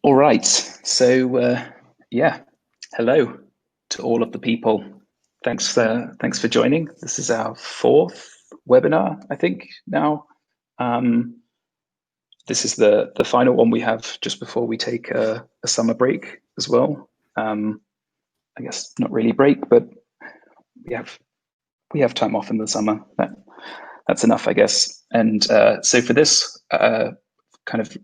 All right. Yeah, hello to all of the people. Thanks for joining. This is our fourth webinar, I think now. This is the final one we have just before we take a summer break as well. I guess not really break, but we have time off in the summer. That's enough, I guess. And so for this kind of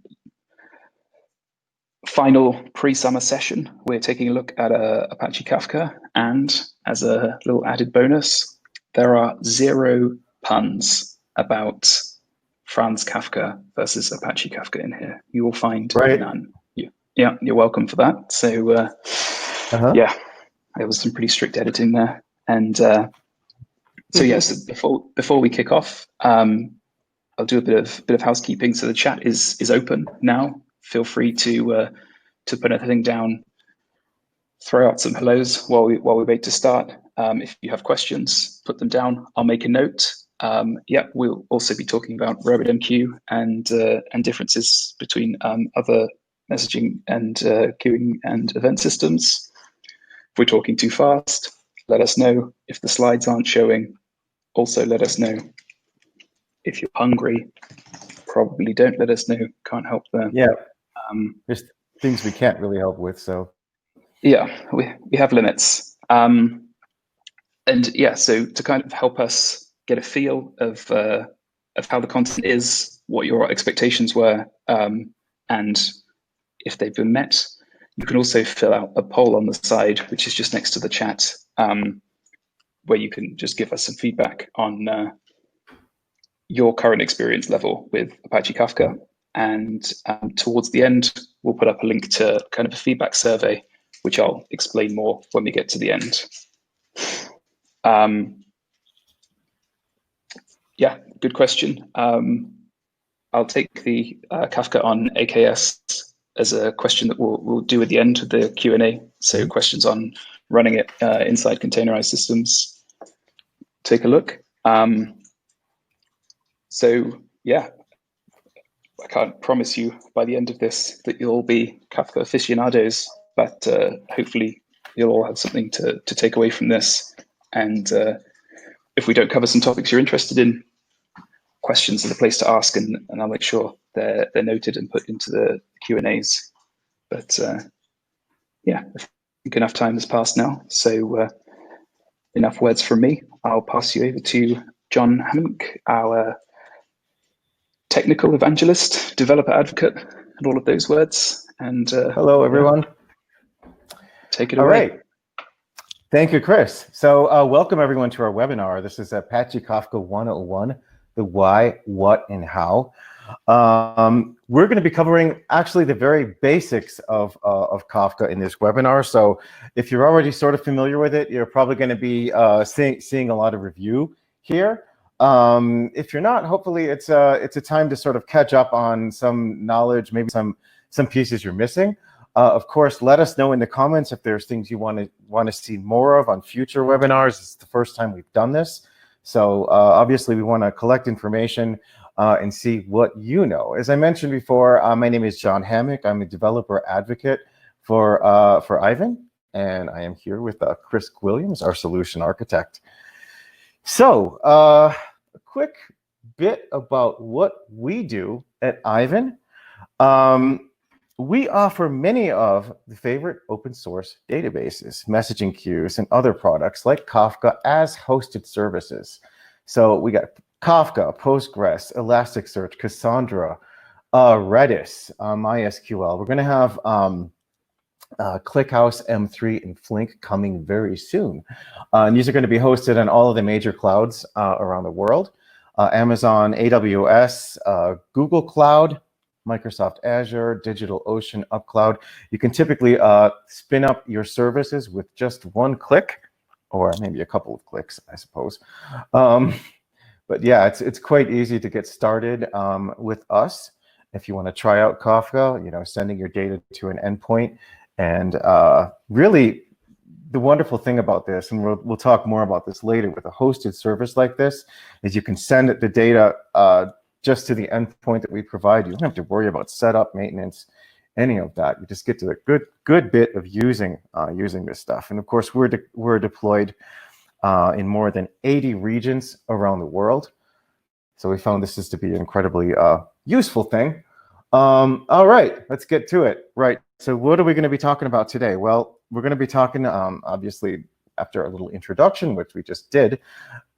final pre-summer session, we're taking a look at Apache Kafka, and as a little added bonus, there are 0 puns about Franz Kafka versus Apache Kafka in here. You will find none. Yeah, you're welcome for that. So yeah, there was some pretty strict editing there. And so yes, before we kick off, I'll do a bit of housekeeping. So the chat is open now. Feel free to put anything down, throw out some hellos while we wait to start. If you have questions, put them down. I'll make a note. Yeah, we'll also be talking about RabbitMQ and differences between other messaging and queuing and event systems. If we're talking too fast, let us know. If the slides aren't showing, also let us know. If you're hungry, probably don't let us know. Can't help there. Yeah. There's things we can't really help with, so. Yeah, we have limits. And yeah, so to kind of help us get a feel of how the content is, what your expectations were, and if they've been met, you can also fill out a poll on the side, which is just next to the chat, where you can just give us some feedback on your current experience level with Apache Kafka. And towards the end, we'll put up a link to kind of a feedback survey, which I'll explain more when we get to the end. Yeah, good question. I'll take the Kafka on AKS as a question that we'll do at the end of the Q&A. So questions on running it inside containerized systems. Take a look. So yeah, I can't promise you by the end of this that you'll be Kafka aficionados, but hopefully you'll all have something to take away from this. And if we don't cover some topics you're interested in, questions are the place to ask, and I'll make sure they're noted and put into the Q&As. But yeah, I think enough time has passed now. So enough words from me. I'll pass you over to John Hammock, our technical evangelist, developer advocate, and all of those words. And hello, everyone. Take it away. All right. Thank you, Chris. So welcome, everyone, to our webinar. This is Apache Kafka 101, the why, what, and how. We're going to be covering actually the very basics of Kafka in this webinar. So if you're already sort of familiar with it, you're probably going to be seeing a lot of review here. If you're not, hopefully it's a time to sort of catch up on some knowledge, maybe some pieces you're missing. Of course, let us know in the comments if there's things you want to see more of on future webinars. It's the first time we've done this. So obviously we want to collect information and see what you know. As I mentioned before, my name is John Hammock. I'm a developer advocate for Ivan, and I am here with Chris Williams, our solution architect. So a quick bit about what we do at Ivan. We offer many of the favorite open source databases, messaging queues, and other products like Kafka as hosted services. So we got Kafka, Postgres, Elasticsearch, Cassandra, Redis, MySQL. We're going to have ClickHouse, M3, and Flink coming very soon. And these are going to be hosted on all of the major clouds around the world. Amazon, AWS, Google Cloud, Microsoft Azure, DigitalOcean, UpCloud. You can typically spin up your services with just one click, or maybe a couple of clicks, I suppose. But yeah, it's quite easy to get started with us. If you want to try out Kafka, sending your data to an endpoint. And really, the wonderful thing about this, and we'll talk more about this later with a hosted service like this, is you can send the data just to the endpoint that we provide. You don't have to worry about setup, maintenance, any of that. You just get to the good bit of using this stuff. And of course, we're deployed in more than 80 regions around the world. So we found this is to be an incredibly useful thing. All right, let's get to it. Right, so what are we going to be talking about today? Well, we're going to be talking, obviously, after a little introduction, which we just did,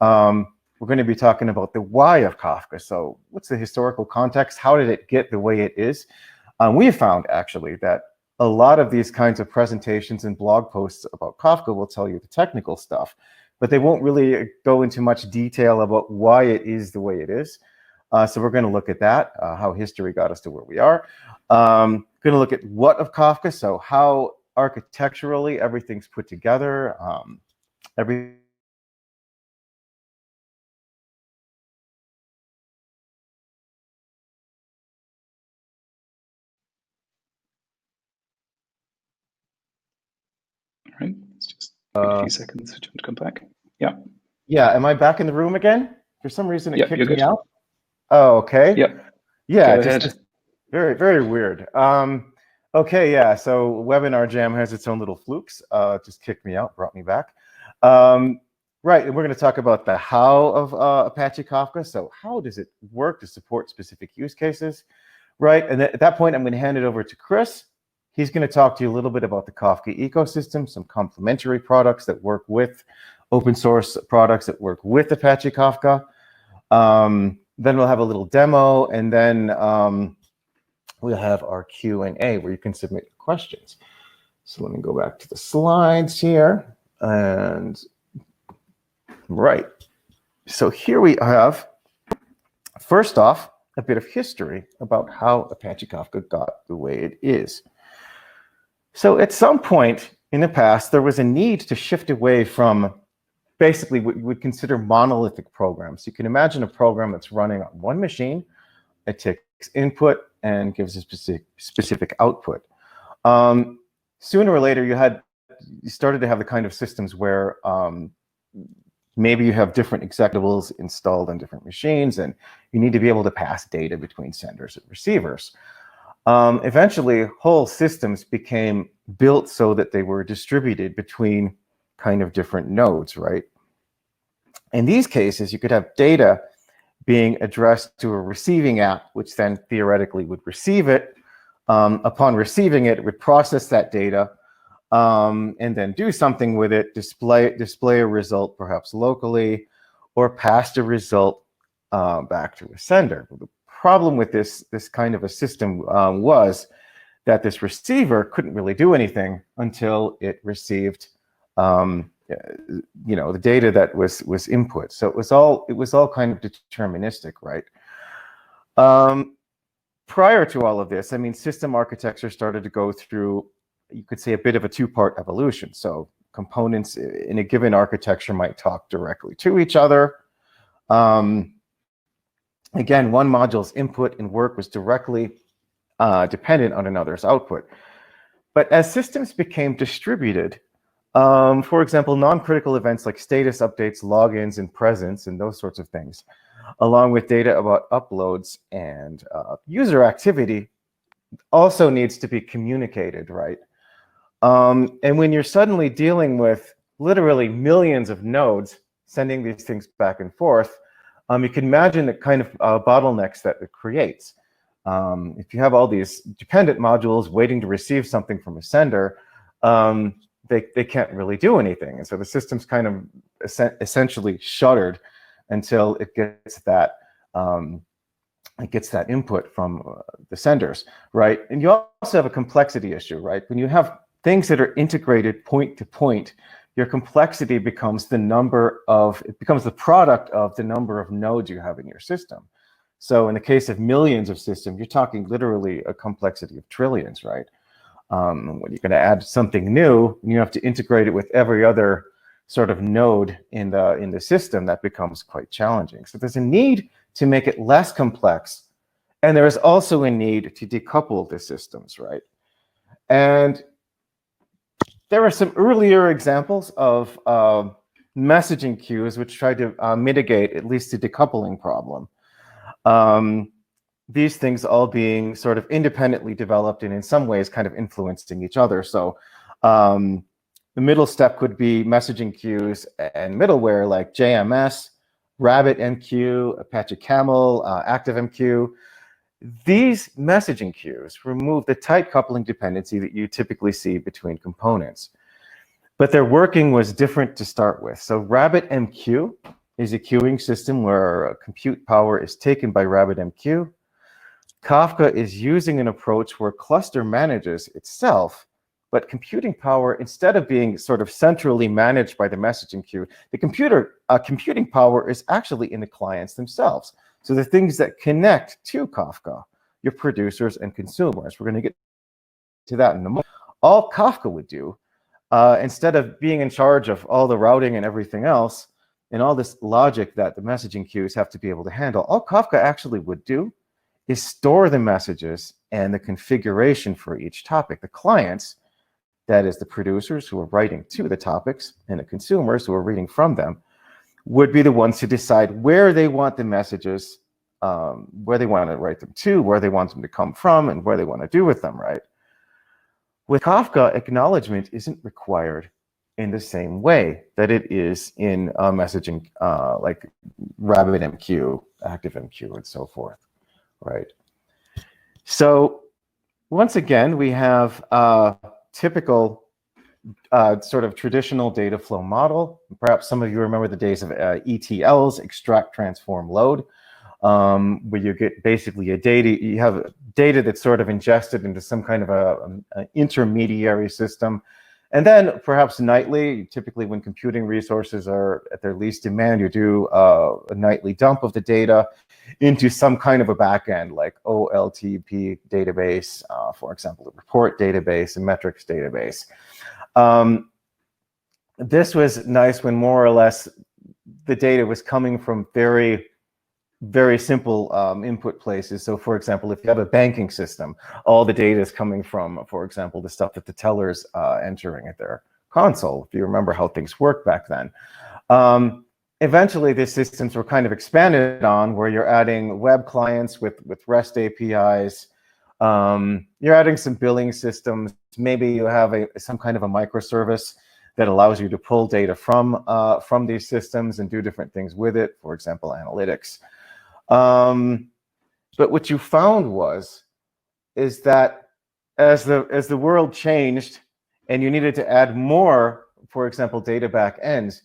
we're going to be talking about the why of Kafka. So what's the historical context? How did it get the way it is? We have found, actually, that a lot of these kinds of presentations and blog posts about Kafka will tell you the technical stuff, but they won't really go into much detail about why it is the way it is. So we're going to look at that, how history got us to where we are. Going to look at what of Kafka, so how architecturally everything's put together. All right, let's just wait a few seconds for John to come back. Yeah. Yeah, am I back in the room again? For some reason it kicked me out. Oh, okay. Yep. Yeah, Go ahead. Very, very weird. Okay, yeah, so Webinar Jam has its own little flukes. Just kicked me out, brought me back. Right, and we're going to talk about the how of Apache Kafka. So how does it work to support specific use cases? Right, and at that point, I'm going to hand it over to Chris. He's going to talk to you a little bit about the Kafka ecosystem, some complementary products that work with open source products that work with Apache Kafka. Then we'll have a little demo, and then we'll have our Q&A where you can submit questions. So let me go back to the slides here. And right, so here we have, first off, a bit of history about how Apache Kafka got the way it is. So at some point in the past, there was a need to shift away from basically what you would consider monolithic programs. You can imagine a program that's running on one machine. It takes input and gives a specific output. Sooner or later, you started to have the kind of systems where maybe you have different executables installed on different machines, and you need to be able to pass data between senders and receivers. Eventually, whole systems became built so that they were distributed between kind of different nodes, right? In these cases, you could have data being addressed to a receiving app, which then theoretically would receive it. Upon receiving it, it would process that data and then do something with it, display a result perhaps locally, or pass the result back to a sender. The problem with this kind of a system was that this receiver couldn't really do anything until it received the data that was input. So it was all kind of deterministic, right? Prior to all of this, I mean, system architecture started to go through, you could say, a bit of a two-part evolution. So components in a given architecture might talk directly to each other. Again, one module's input and work was directly dependent on another's output. But as systems became distributed, for example, non-critical events like status updates, logins, and presence, and those sorts of things, along with data about uploads and user activity, also needs to be communicated, right? And when you're suddenly dealing with literally millions of nodes sending these things back and forth, you can imagine the kind of bottlenecks that it creates. If you have all these dependent modules waiting to receive something from a sender, they can't really do anything. And so the system's kind of essentially shuttered until it gets that input from the senders, right? And you also have a complexity issue, right? When you have things that are integrated point to point, your complexity becomes the product of the number of nodes you have in your system. So in the case of millions of systems, you're talking literally a complexity of trillions, right? When you're going to add something new, and you have to integrate it with every other sort of node in the system, that becomes quite challenging. So there's a need to make it less complex, and there is also a need to decouple the systems, right? And there are some earlier examples of messaging queues which try to mitigate at least the decoupling problem. these things all being sort of independently developed and in some ways kind of influencing each other. So the middle step could be messaging queues and middleware like JMS, RabbitMQ, Apache Camel, ActiveMQ. These messaging queues remove the tight coupling dependency that you typically see between components. But their working was different to start with. So RabbitMQ is a queuing system where compute power is taken by RabbitMQ. Kafka is using an approach where cluster manages itself, but computing power, instead of being sort of centrally managed by the messaging queue, the computing power is actually in the clients themselves. So the things that connect to Kafka, your producers and consumers. We're going to get to that in a moment. All Kafka would do, instead of being in charge of all the routing and everything else, and all this logic that the messaging queues have to be able to handle, all Kafka actually would do is store the messages and the configuration for each topic. The clients, that is the producers who are writing to the topics, and the consumers who are reading from them, would be the ones to decide where they want the messages, where they want to write them to, where they want them to come from, and where they want to do with them, right? With Kafka, acknowledgement isn't required in the same way that it is in messaging like RabbitMQ, ActiveMQ, and so forth, right? So once again, we have typical sort of traditional data flow model. Perhaps some of you remember the days of ETLs, extract, transform, load, where you get basically you have data that's sort of ingested into some kind of an intermediary system. And then perhaps nightly, typically when computing resources are at their least demand, you do a nightly dump of the data into some kind of a backend like OLTP database, for example, a report database, a metrics database. This was nice when more or less the data was coming from very, very simple input places. So for example, if you have a banking system, all the data is coming from, for example, the stuff that the teller's entering at their console, if you remember how things worked back then. Eventually, these systems were kind of expanded on, where you're adding web clients with REST APIs. You're adding some billing systems. Maybe you have some kind of a microservice that allows you to pull data from these systems and do different things with it, for example, analytics. But what you found is that as the world changed and you needed to add more, for example, data back ends,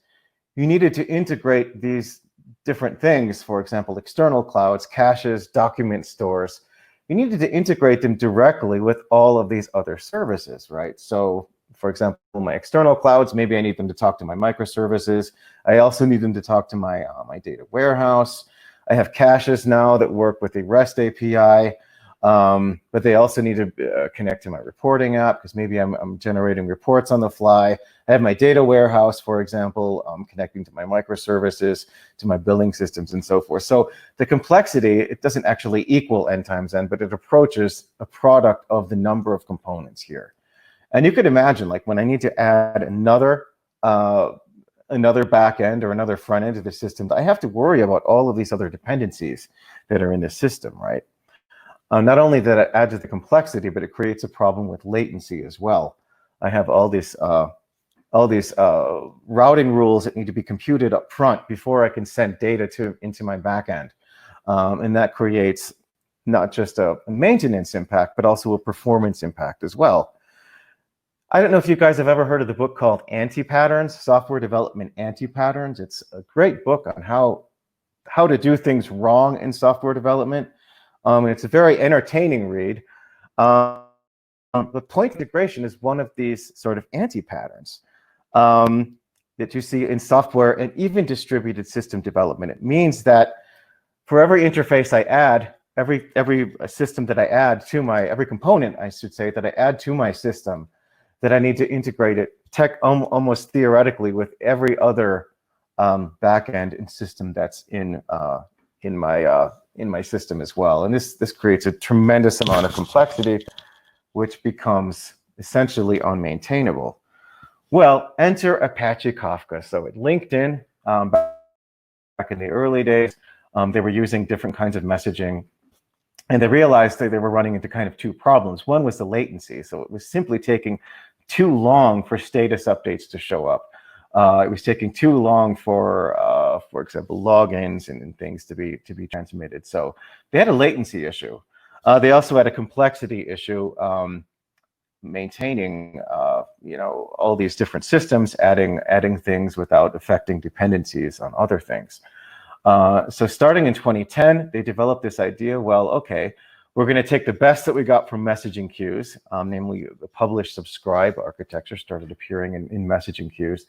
you needed to integrate these different things, for example, external clouds, caches, document stores. You needed to integrate them directly with all of these other services, right? So for example, my external clouds, maybe I need them to talk to my microservices. I also need them to talk to my data warehouse. I have caches now that work with the REST API, but they also need to connect to my reporting app, because maybe I'm generating reports on the fly. I have my data warehouse, for example, connecting to my microservices, to my billing systems, and so forth. So the complexity, it doesn't actually equal n times n, but it approaches a product of the number of components here. And you could imagine, like when I need to add another back end or another front end to the system, I have to worry about all of these other dependencies that are in the system, right? Not only that it adds to the complexity, but it creates a problem with latency as well. I have all these routing rules that need to be computed up front before I can send data into my back end. And that creates not just a maintenance impact, but also a performance impact as well. I don't know if you guys have ever heard of the book called Anti-Patterns, Software Development Anti-Patterns. It's a great book on how to do things wrong in software development. And it's a very entertaining read. But point integration is one of these sort of anti-patterns that you see in software and even distributed system development. It means that for every interface I add, every system that I add to every component, I should say, that I add to my system, that I need to integrate it almost theoretically with every other backend and system that's in my system as well. And this creates a tremendous amount of complexity, which becomes essentially unmaintainable. Well, enter Apache Kafka. So at LinkedIn, back in the early days, they were using different kinds of messaging And they realized that they were running into kind of two problems. One was the latency. So it was simply taking too long for status updates to show up. It was taking too long for example, logins and things to be transmitted. So they had a latency issue. They also had a complexity issue, maintaining all these different systems, adding things without affecting dependencies on other things. So starting in 2010, they developed this idea, well, okay, we're going to take the best that we got from messaging queues, namely the publish subscribe architecture started appearing in messaging queues.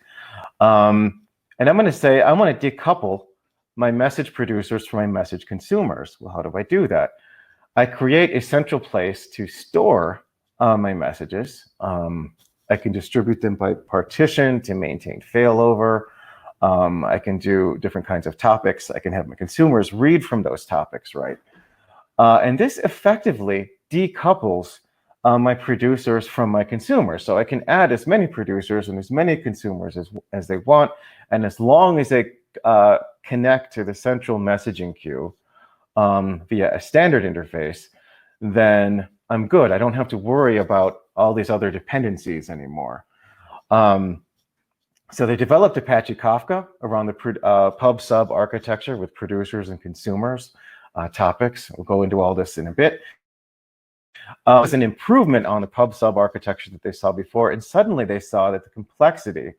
And I'm going to say, I want to decouple my message producers from my message consumers. Well, how do I do that? I create a central place to store my messages. I can distribute them by partition to maintain failover. I can do different kinds of topics. I can have my consumers read from those topics, right? And this effectively decouples my producers from my consumers. So I can add as many producers and as many consumers as they want. And as long as they connect to the central messaging queue via a standard interface, then I'm good. I don't have to worry about all these other dependencies anymore. So they developed Apache Kafka around the pub sub architecture with producers and consumers topics. We'll go into all this in a bit. It was an improvement on the pub sub architecture that they saw before, and suddenly they saw that the complexity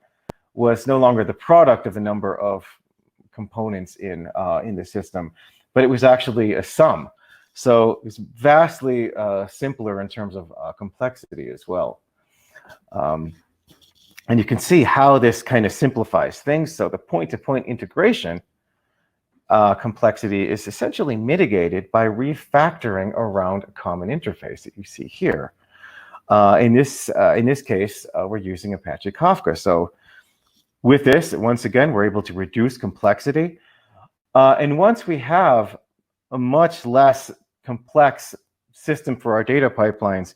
was no longer the product of the number of components in the system, but it was actually a sum. So it was vastly simpler in terms of complexity as well. And you can see how this kind of simplifies things. So the point-to-point integration complexity is essentially mitigated by refactoring around a common interface that you see here. In this case, we're using Apache Kafka. So with this, once again, we're able to reduce complexity. And once we have a much less complex system for our data pipelines,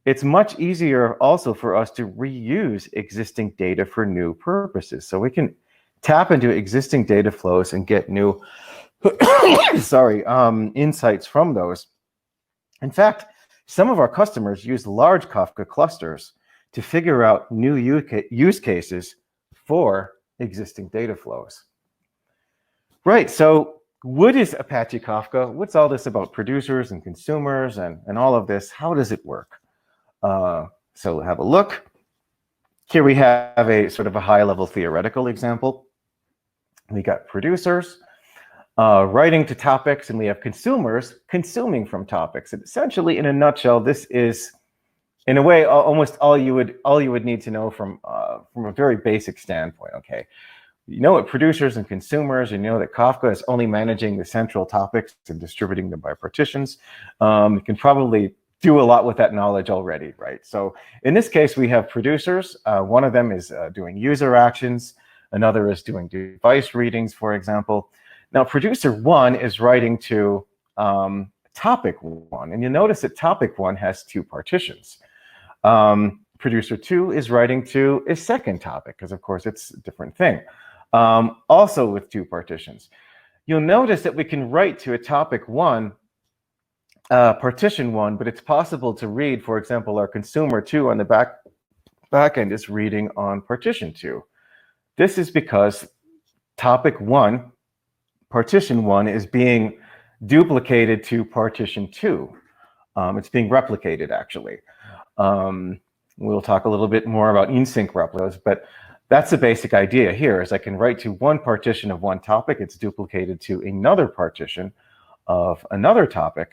it's much easier also for us to reuse existing data for new purposes. So we can tap into existing data flows and get new insights from those. In fact, some of our customers use large Kafka clusters to figure out new use cases for existing data flows. Right, so what is Apache Kafka? What's all this about producers and consumers and all of this? How does it work? So have a look. Here we have a sort of a high-level theoretical example. We got producers writing to topics, and we have consumers consuming from topics. And essentially, in a nutshell, this is, in a way, almost all you would need to know from a very basic standpoint. Okay, you know what producers and consumers, you know that Kafka is only managing the central topics and distributing them by partitions. You can probably do a lot with that knowledge already, right? So in this case, we have producers. One of them is doing user actions. Another is doing device readings, for example. Now, producer one is writing to topic one. And you notice that topic one has two partitions. Producer two is writing to a second topic, because of course it's a different thing. Also with two partitions. You'll notice that we can write to a topic one, partition one, but it's possible to read, for example, our consumer two on the back end is reading on partition two. This is because topic one, partition one, is being duplicated to partition two. It's being replicated, actually. We'll talk a little bit more about in-sync replicas, but that's the basic idea here, is I can write to one partition of one topic. It's duplicated to another partition of another topic.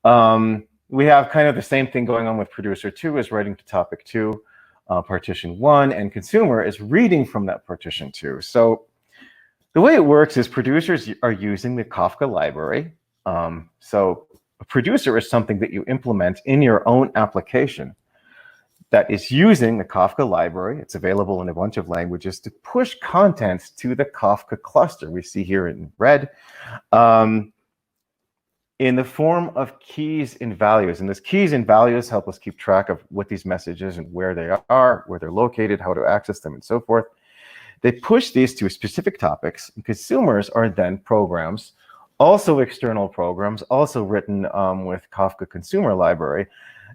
We have kind of the same thing going on with producer two is writing to topic two, partition one, and consumer is reading from that partition two. So the way it works is producers are using the Kafka library. So a producer is something that you implement in your own application that is using the Kafka library. It's available in a bunch of languages to push content to the Kafka cluster. We see here in red, in the form of keys and values. And those keys and values help us keep track of what these messages and where they are, where they're located, how to access them, and so forth. They push these to specific topics, and consumers are then programs also external programs, also written with Kafka Consumer Library,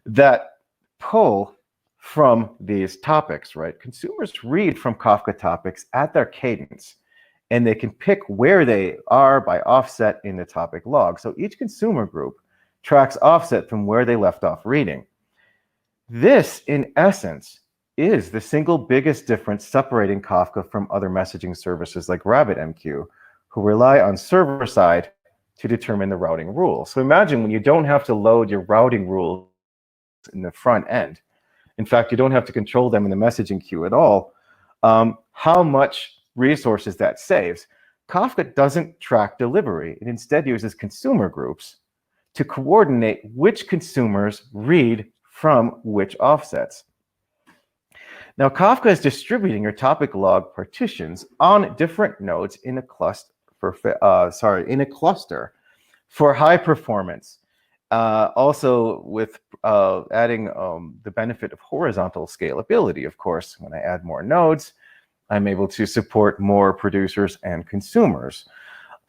that pull from these topics, right? Consumers read from Kafka topics at their cadence, and they can pick where they are by offset in the topic log. So each consumer group tracks offset from where they left off reading. This, in essence, is the single biggest difference separating Kafka from other messaging services like RabbitMQ, who rely on server side to determine the routing rules. So imagine when you don't have to load your routing rules in the front end. In fact, you don't have to control them in the messaging queue at all. How much resources that saves. Kafka doesn't track delivery. It instead uses consumer groups to coordinate which consumers read from which offsets. Now, Kafka is distributing your topic log partitions on different nodes in a cluster for high performance. Also, with adding the benefit of horizontal scalability, of course, when I add more nodes, I'm able to support more producers and consumers.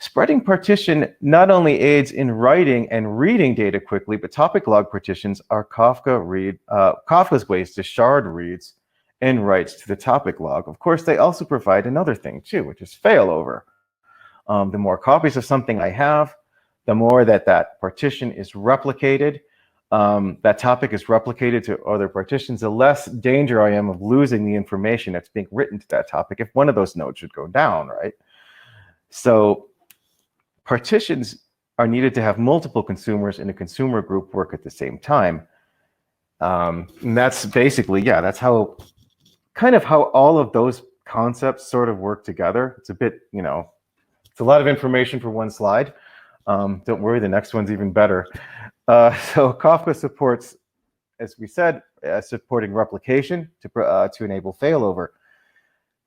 Spreading partition not only aids in writing and reading data quickly, but topic log partitions are Kafka's ways to shard reads and writes to the topic log. Of course, they also provide another thing too, which is failover. The more copies of something I have, the more that partition is replicated, that topic is replicated to other partitions, the less danger I am of losing the information that's being written to that topic if one of those nodes should go down, right? So partitions are needed to have multiple consumers in a consumer group work at the same time. And that's basically, yeah, that's how all of those concepts sort of work together. It's a bit, it's a lot of information for one slide. Don't worry, the next one's even better. So Kafka supports, as we said, supporting replication to enable failover.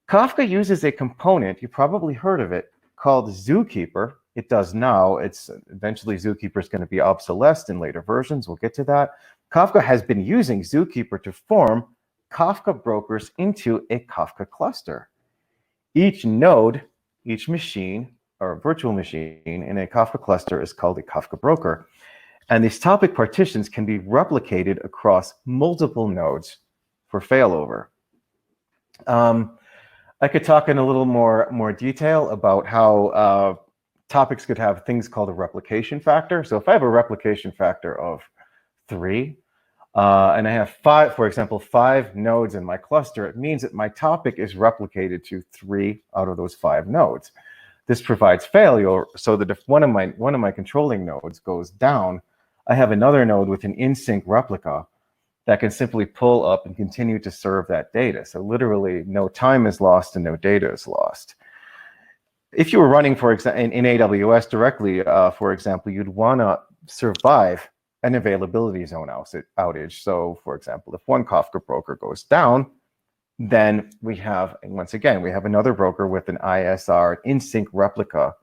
Kafka uses a component, you probably heard of it, called ZooKeeper. It does now. It's eventually ZooKeeper is going to be obsolesced in later versions. We'll get to that. Kafka has been using ZooKeeper to form Kafka brokers into a Kafka cluster. Each node, each machine, or virtual machine in a Kafka cluster is called a Kafka broker. And these topic partitions can be replicated across multiple nodes for failover. I could talk in a little more detail about how topics could have things called a replication factor. So if I have a replication factor of 3, and I have 5, for example, 5 nodes in my cluster, it means that my topic is replicated to 3 out of those 5 nodes. This provides failure so that if one of my controlling nodes goes down, I have another node with an in-sync replica that can simply pull up and continue to serve that data. So literally no time is lost and no data is lost. If you were running, for example, in AWS directly, for example, you'd want to survive an availability zone outage. So for example, if one Kafka broker goes down, then we have, and once again, we have another broker with an ISR in-sync replica,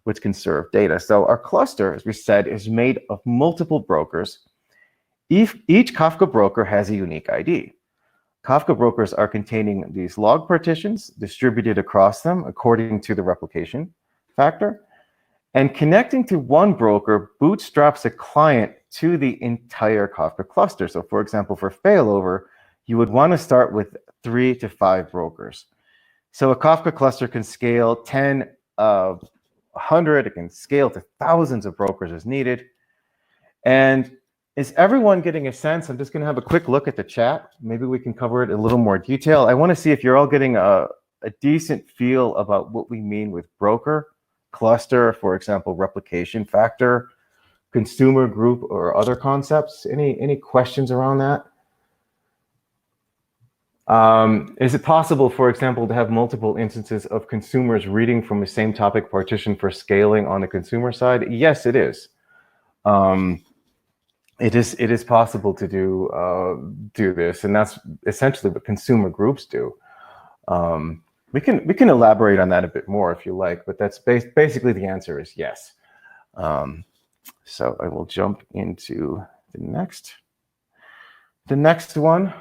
which can serve data. So our cluster, as we said, is made of multiple brokers. Each Kafka broker has a unique ID. Kafka brokers are containing these log partitions distributed across them according to the replication factor. And connecting to one broker bootstraps a client to the entire Kafka cluster. So for example, for failover, you would want to start with 3 to 5 brokers. So a Kafka cluster can scale 10, 100, it can scale to thousands of brokers as needed. And is everyone getting a sense? I'm just going to have a quick look at the chat. Maybe we can cover it in a little more detail. I want to see if you're all getting a decent feel about what we mean with broker, cluster, for example, replication factor, consumer group, or other concepts. Any questions around that? Is it possible, for example, to have multiple instances of consumers reading from the same topic partition for scaling on the consumer side? Yes, it is. It is possible to do this, and that's essentially what consumer groups do. We can elaborate on that a bit more if you like, but that's basically the answer is yes. So I will jump into the next one.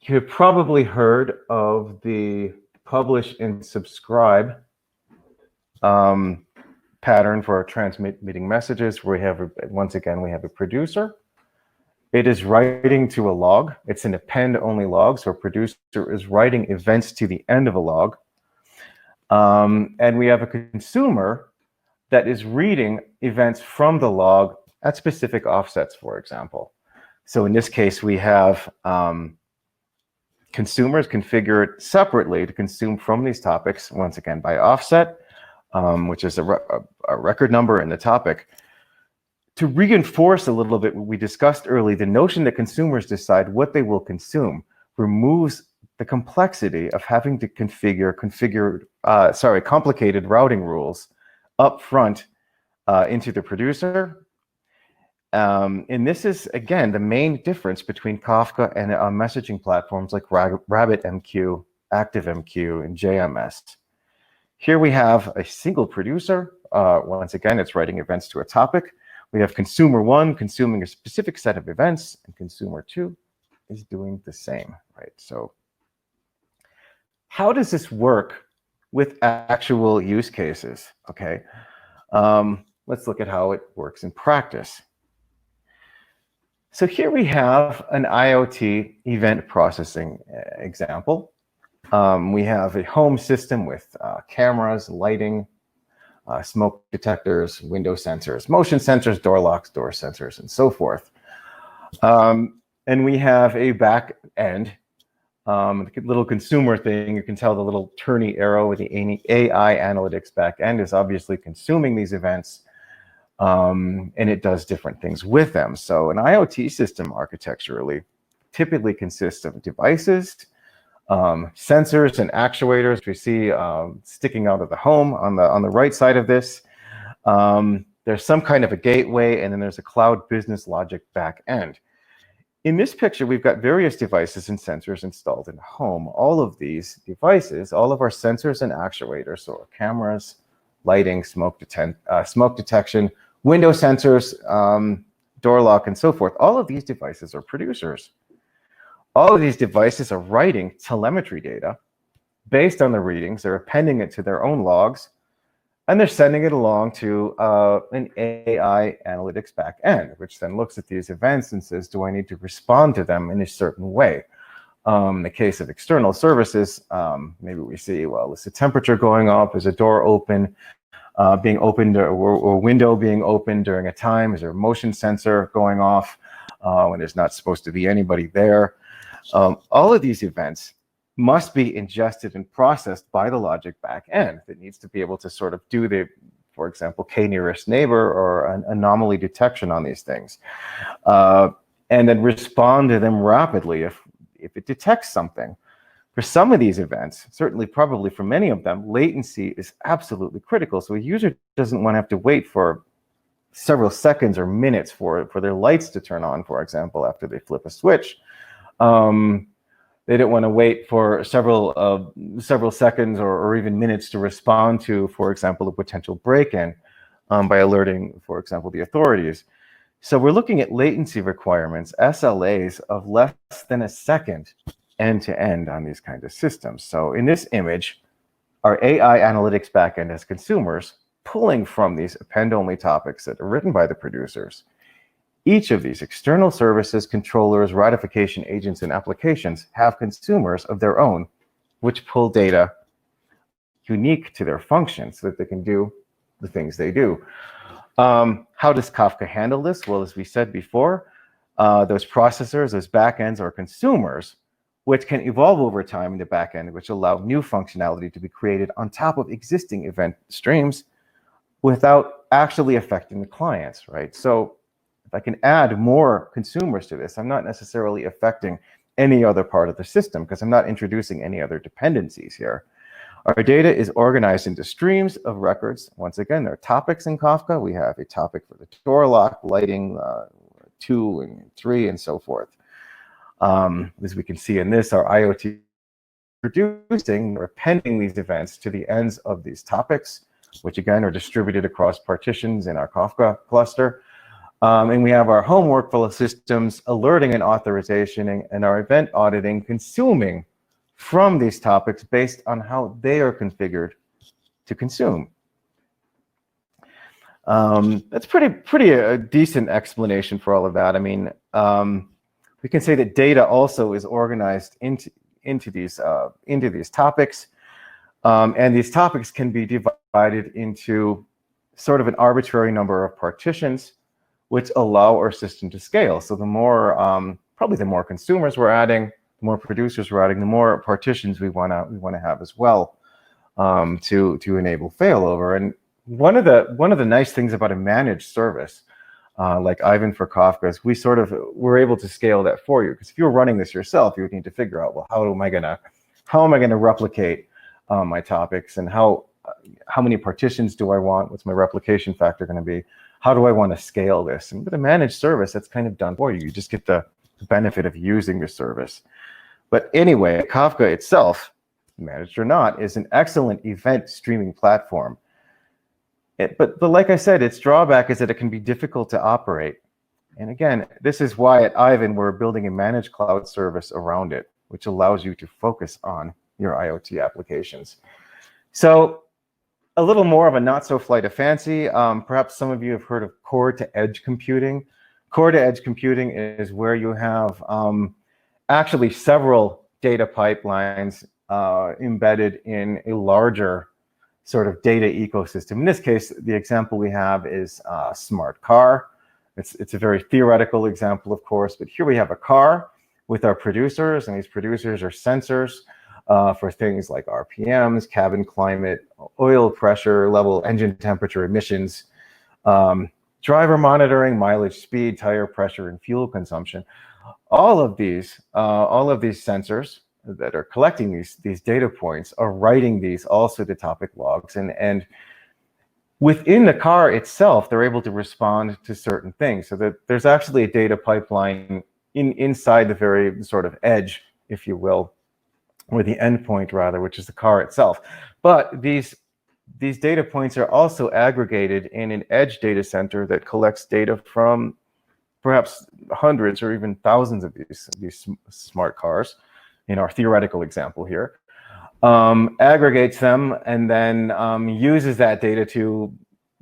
You've probably heard of the publish and subscribe pattern for transmitting messages. We have, once again, we have a producer. It is writing to a log. It's an append-only log, so a producer is writing events to the end of a log. And we have a consumer that is reading events from the log at specific offsets, for example. So in this case, we have consumers configured separately to consume from these topics, once again, by offset, which is a record number in the topic. To reinforce a little bit what we discussed earlier, the notion that consumers decide what they will consume removes the complexity of having to configure complicated routing rules up front into the producer. And this is, again, the main difference between Kafka and messaging platforms like RabbitMQ, ActiveMQ, and JMS. Here we have a single producer. Once again, it's writing events to a topic. We have consumer 1 consuming a specific set of events, and consumer 2 is doing the same, right? So how does this work with actual use cases? Okay, let's look at how it works in practice. So here we have an IoT event processing example. We have a home system with cameras, lighting, smoke detectors, window sensors, motion sensors, door locks, door sensors, and so forth. And we have a back end, little consumer thing. You can tell the little turny arrow with the AI analytics back end is obviously consuming these events, and it does different things with them. So an IoT system architecturally typically consists of devices, sensors and actuators we see sticking out of the home on the right side of this. There's some kind of a gateway, and then there's a cloud business logic back end. In this picture, we've got various devices and sensors installed in the home. All of these devices, all of our sensors and actuators, so our cameras, lighting, smoke detection, window sensors, door lock, and so forth, all of these devices are producers. All of these devices are writing telemetry data based on the readings. They're appending it to their own logs, and they're sending it along to an AI analytics back end, which then looks at these events and says, do I need to respond to them in a certain way? In the case of external services, maybe we see, well, is the temperature going up? Is a door being opened, or window being opened during a time? Is there a motion sensor going off when there's not supposed to be anybody there? All of these events must be ingested and processed by the logic back end that needs to be able to sort of do the, for example, k-nearest neighbor or an anomaly detection on these things, and then respond to them rapidly if it detects something. For some of these events, certainly probably for many of them, latency is absolutely critical. So a user doesn't want to have to wait for several seconds or minutes for their lights to turn on, for example, after they flip a switch. They don't want to wait for several seconds or even minutes to respond to, for example, a potential break-in by alerting, for example, the authorities. So we're looking at latency requirements, SLAs of less than a second end-to-end on these kinds of systems. So in this image, our AI analytics backend has consumers pulling from these append-only topics that are written by the producers. Each of these external services, controllers, ratification agents, and applications have consumers of their own, which pull data unique to their function so that they can do the things they do. How does Kafka handle this? Well, as we said before, those processors, those backends are consumers, which can evolve over time in the backend, which allow new functionality to be created on top of existing event streams without actually affecting the clients, right? So if I can add more consumers to this, I'm not necessarily affecting any other part of the system because I'm not introducing any other dependencies here. Our data is organized into streams of records. Once again, there are topics in Kafka. We have a topic for the door lock, lighting, 2 and 3, and so forth. As we can see in this, our IoT producing or appending these events to the ends of these topics, which again are distributed across partitions in our Kafka cluster. And we have our home workflow systems alerting and authorization, and our event auditing consuming from these topics based on how they are configured to consume. That's pretty a decent explanation for all of that. I mean, we can say that data also is organized into these topics, and these topics can be divided into sort of an arbitrary number of partitions, which allow our system to scale. So the more, probably the more consumers we're adding, the more producers we're adding, the more partitions we want to have as well, to enable failover. And one of the nice things about a managed service like Ivan for Kafka is we're able to scale that for you. Because if you're running this yourself, you would need to figure out, well, how am I gonna replicate my topics, and how many partitions do I want? What's my replication factor going to be? How do I want to scale this? And with a managed service, that's kind of done for you. You just get the benefit of using the service. But anyway, Kafka itself, managed or not, is an excellent event streaming platform. But like I said, its drawback is that it can be difficult to operate. And again, this is why at Ivan, we're building a managed cloud service around it, which allows you to focus on your IoT applications. So a little more of a not so flight of fancy. Perhaps some of you have heard of core-to-edge computing. Core-to-edge computing is where you have actually several data pipelines embedded in a larger sort of data ecosystem. In this case, the example we have is a smart car. It's a very theoretical example, of course, but here we have a car with our producers, and these producers are sensors for things like RPMs, cabin climate, oil pressure level, engine temperature, emissions, driver monitoring, mileage, speed, tire pressure, and fuel consumption. All of these sensors that are collecting these data points are writing these also to topic logs, and within the car itself, they're able to respond to certain things. So that there's actually a data pipeline inside the very sort of edge, if you will, or the endpoint rather, which is the car itself. But these data points are also aggregated in an edge data center that collects data from perhaps hundreds or even thousands of these smart cars, in our theoretical example here, aggregates them, and then uses that data to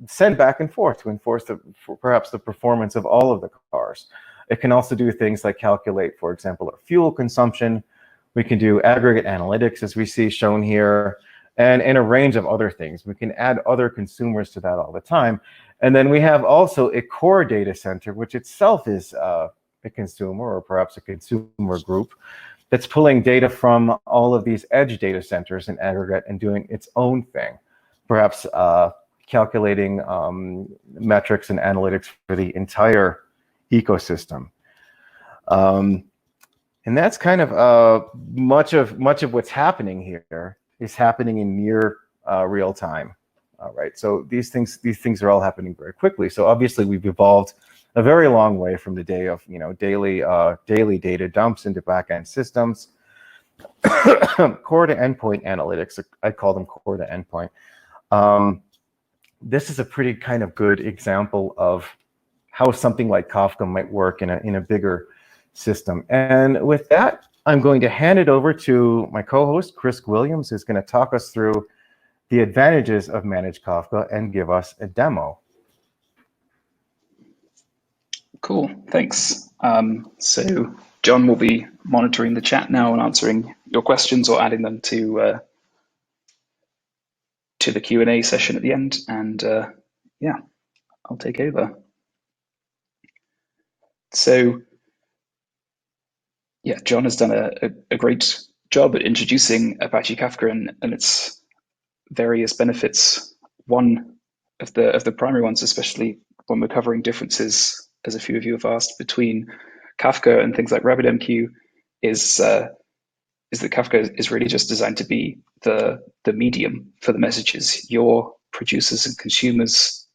send back and forth to enforce perhaps the performance of all of the cars. It can also do things like calculate, for example, our fuel consumption. We can do aggregate analytics, as we see shown here, and a range of other things. We can add other consumers to that all the time. And then we have also a core data center, which itself is a consumer, or perhaps a consumer group, that's pulling data from all of these edge data centers in aggregate and doing its own thing, perhaps calculating metrics and analytics for the entire ecosystem. And that's kind of much of what's happening here is happening in near real time. All right, so these things are all happening very quickly. So obviously we've evolved a very long way from the day of daily data dumps into backend systems. Core to endpoint analytics, I call them core to endpoint. This is a pretty kind of good example of how something like Kafka might work in a bigger system. And with that, I'm going to hand it over to my co-host, Chris Williams, who's going to talk us through the advantages of managed Kafka and give us a demo. Cool, thanks. So John will be monitoring the chat now and answering your questions or adding them to the Q&A session at the end. And yeah, I'll take over. So yeah, John has done a great job at introducing Apache Kafka and its various benefits. One of the primary ones, especially when we're covering differences, as a few of you have asked, between Kafka and things like RabbitMQ, is that Kafka is really just designed to be the medium for the messages. Your producers and consumers,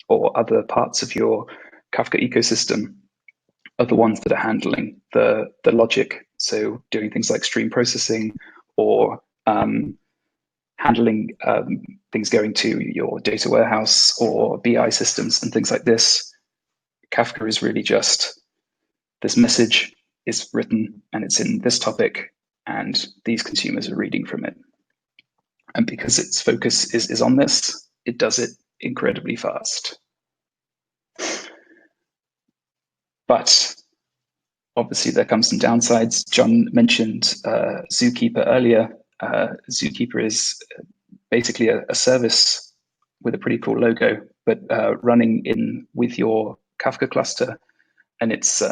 or other parts of your Kafka ecosystem, are the ones that are handling the logic. So doing things like stream processing, or handling things going to your data warehouse or BI systems and things like this. Kafka is really just, this message is written and it's in this topic, and these consumers are reading from it. And because its focus is on this, it does it incredibly fast. But obviously there comes some downsides. John mentioned ZooKeeper earlier. ZooKeeper is basically a service with a pretty cool logo, but running in with your Kafka cluster, and it's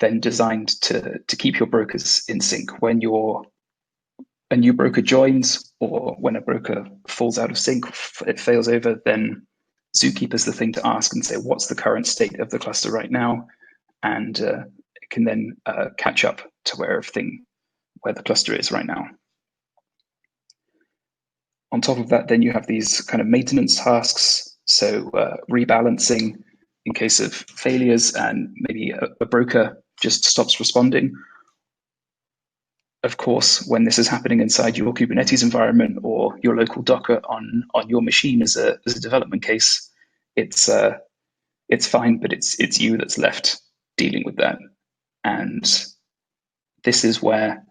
then designed to keep your brokers in sync. When a new broker joins, or when a broker falls out of sync, it fails over, then ZooKeeper is the thing to ask and say, what's the current state of the cluster right now? And it can then catch up to where the cluster is right now. On top of that, then you have these kind of maintenance tasks. So rebalancing in case of failures and maybe a broker just stops responding. Of course, when this is happening inside your Kubernetes environment or your local Docker on your machine as a development case, it's fine, but it's you that's left dealing with that. And this is where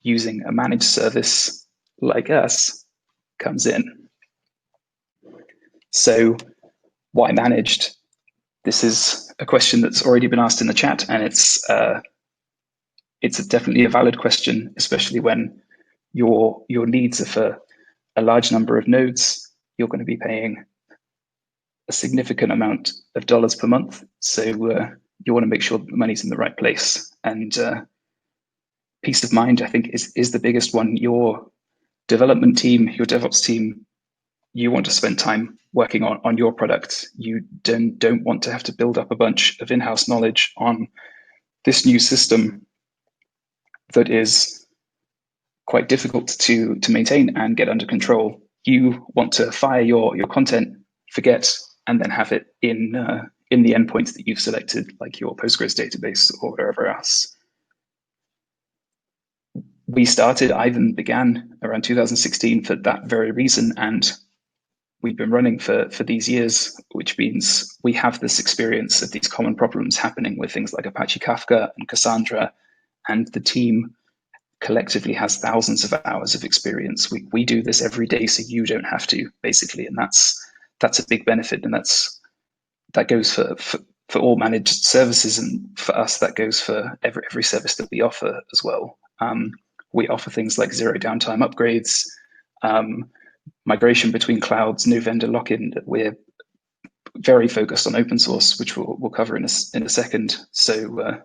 using a managed service like us comes in. So why managed? This is a question that's already been asked in the chat, and it's definitely a valid question, especially when your needs are for a large number of nodes. You're going to be paying a significant amount of dollars per month. So you want to make sure the money's in the right place. And peace of mind, I think, is the biggest one. Your development team, your DevOps team, you want to spend time working on your product. You don't want to have to build up a bunch of in-house knowledge on this new system that is quite difficult to maintain and get under control. You want to fire your content, forget, and then have it in the endpoints that you've selected, like your Postgres database or wherever else. Ivan began around 2016 for that very reason, and we've been running for these years, which means we have this experience of these common problems happening with things like Apache Kafka and Cassandra, and the team collectively has thousands of hours of experience. We do this every day, so you don't have to, basically, and that's a big benefit, and that goes for all managed services, and for us that goes for every service that we offer as well. We offer things like zero downtime upgrades, migration between clouds, no vendor lock-in. We're very focused on open source, which we'll cover in a second. So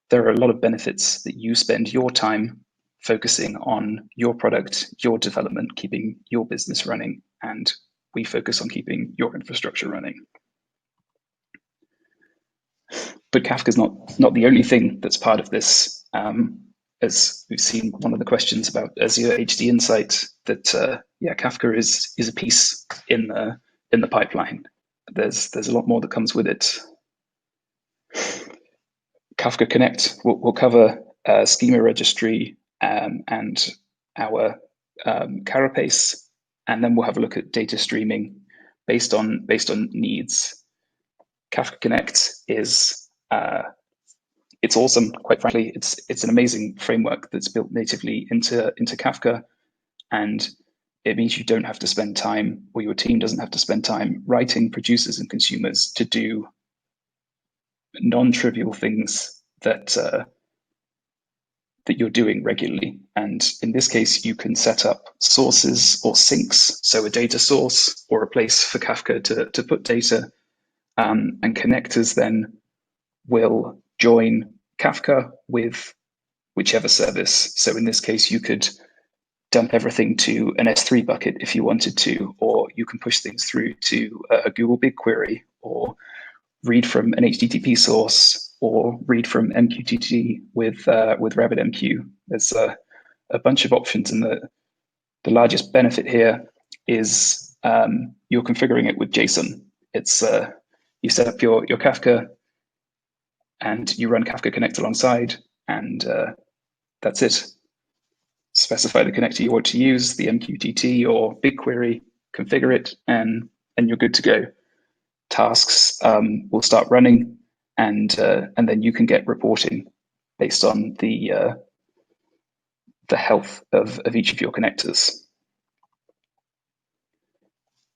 there are a lot of benefits that you spend your time focusing on your product, your development, keeping your business running, and we focus on keeping your infrastructure running. But Kafka's not the only thing that's part of this. As we've seen, one of the questions about Azure HD Insight, that Kafka is a piece in the pipeline. There's a lot more that comes with it. Kafka Connect will cover Schema Registry and our Karapace, and then we'll have a look at data streaming based on needs. Kafka Connect is it's awesome, quite frankly. It's an amazing framework that's built natively into Kafka, and it means you don't have to spend time, or your team doesn't have to spend time writing producers and consumers to do non-trivial things that you're doing regularly. And in this case, you can set up sources or sinks, so a data source or a place for Kafka to put data, and connectors then will join Kafka with whichever service. So in this case, you could dump everything to an S3 bucket if you wanted to, or you can push things through to a Google BigQuery, or read from an HTTP source, or read from MQTT with RabbitMQ. There's a bunch of options, and the largest benefit here is you're configuring it with JSON. It's you set up your Kafka, and you run Kafka Connect alongside, and that's it. Specify the connector you want to use, the MQTT or BigQuery, configure it, and you're good to go. Tasks will start running, and then you can get reporting based on the health of each of your connectors.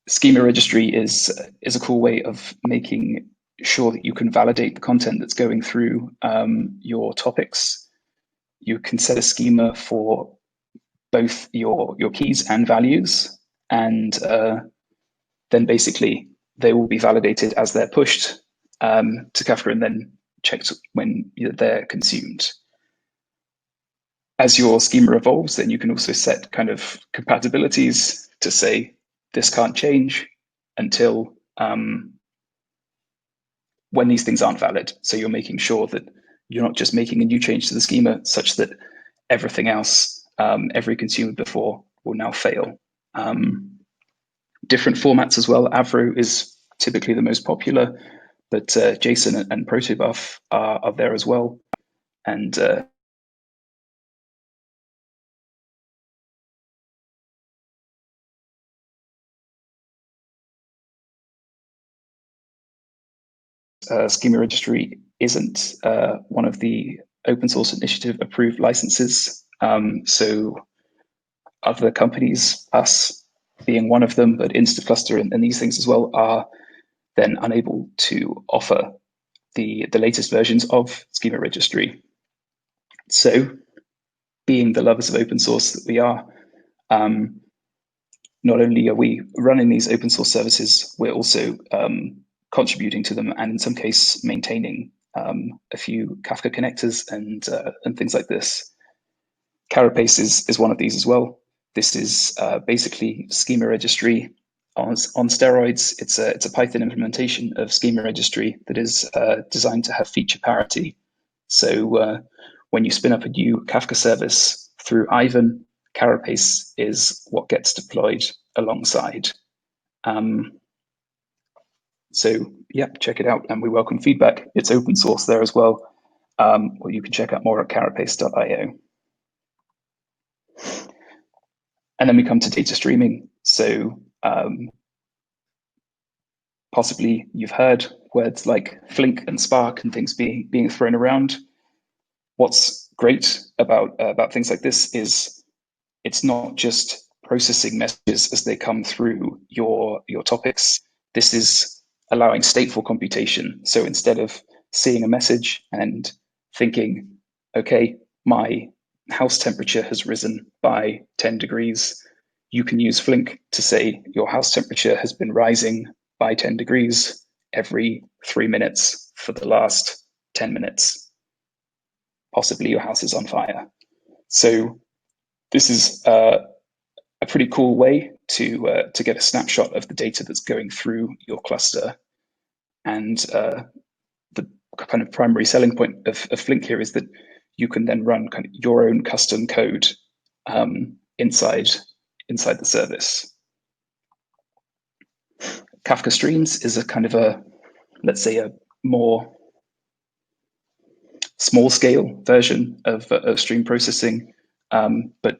Schema Registry is a cool way of making sure that you can validate the content that's going through your topics. You can set a schema for both your keys and values, and then basically they will be validated as they're pushed to Kafka and then checked when they're consumed. As your schema evolves, then you can also set kind of compatibilities to say this can't change until when these things aren't valid. So you're making sure that you're not just making a new change to the schema such that everything else, every consumer before, will now fail. Different formats as well. Avro is typically the most popular, but JSON and protobuf are there as well. And Schema Registry isn't one of the open source initiative approved licenses. So other companies, us being one of them, but Instacluster and these things as well, are then unable to offer the latest versions of Schema Registry. So being the lovers of open source that we are, not only are we running these open source services, we're also contributing to them, and in some case maintaining a few Kafka connectors and things like this. Karapace is one of these as well. This is basically Schema Registry on steroids. It's a Python implementation of Schema Registry that is designed to have feature parity. So when you spin up a new Kafka service through Ivan, Karapace is what gets deployed alongside. So yeah, check it out, and we welcome feedback. It's open source there as well, or you can check out more at karapace.io. And then we come to data streaming. So possibly you've heard words like Flink and Spark and things being thrown around. What's great about things like this is it's not just processing messages as they come through your topics. This is allowing stateful computation. So instead of seeing a message and thinking, okay, my house temperature has risen by 10 degrees, you can use Flink to say your house temperature has been rising by 10 degrees every 3 minutes for the last 10 minutes. Possibly your house is on fire. So this is a pretty cool way to get a snapshot of the data that's going through your cluster. And the kind of primary selling point of Flink here is that you can then run kind of your own custom code inside the service. Kafka Streams is a kind of let's say a more small scale version of stream processing, but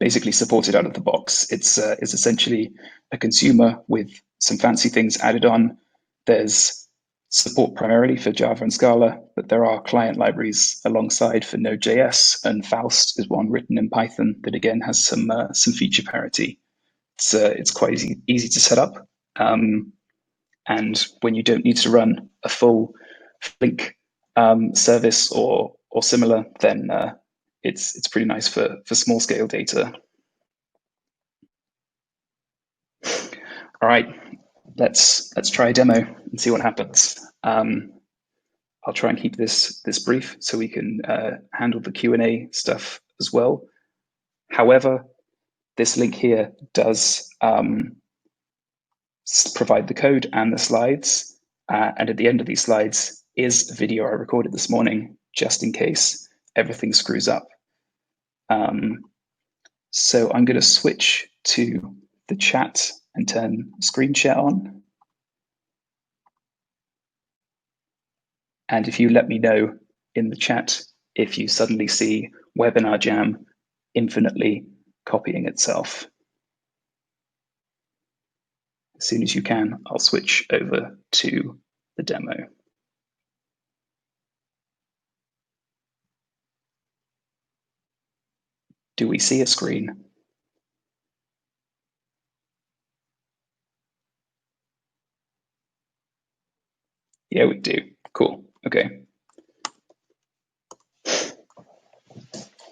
basically supported out of the box. It's essentially a consumer with some fancy things added on. There's support primarily for Java and Scala, but there are client libraries alongside for Node.js, and Faust is one written in Python that again has some feature parity. It's quite easy to set up, and when you don't need to run a full Flink service or similar, then it's pretty nice for small scale data. All right, let's try a demo and see what happens. I'll try and keep this brief so we can handle the Q&A stuff as well. However, this link here does provide the code and the slides, and at the end of these slides is a video I recorded this morning, just in case everything screws up. So I'm going to switch to the chat and turn screen share on. And if you let me know in the chat if you suddenly see Webinar Jam infinitely copying itself. As soon as you can, I'll switch over to the demo. Do we see a screen? Yeah, we do. Cool. Okay.